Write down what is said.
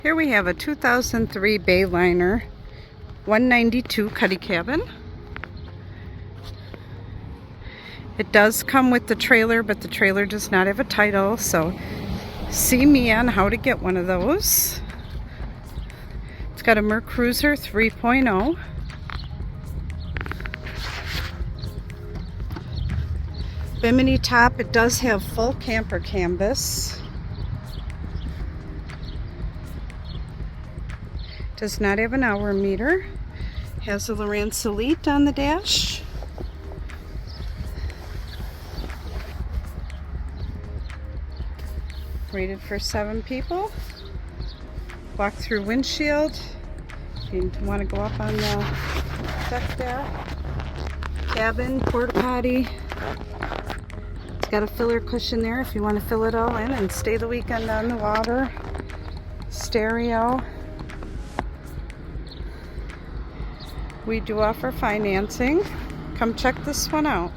Here we have a 2003 Bayliner 192 Cuddy cabin. It does come with the trailer, but the trailer does not have a title, so see me on how to get one of those. It's got a Mercruiser 3.0. Bimini top. It does have full camper canvas. Does not have an hour meter. Has a Lowrance Elite on the dash. Rated for 7 people. Walk through windshield. If you want to go up on the deck there. Cabin, porta potty. It's got a filler cushion there if you want to fill it all in and stay the weekend on the water. Stereo. We do offer financing. Come check this one out.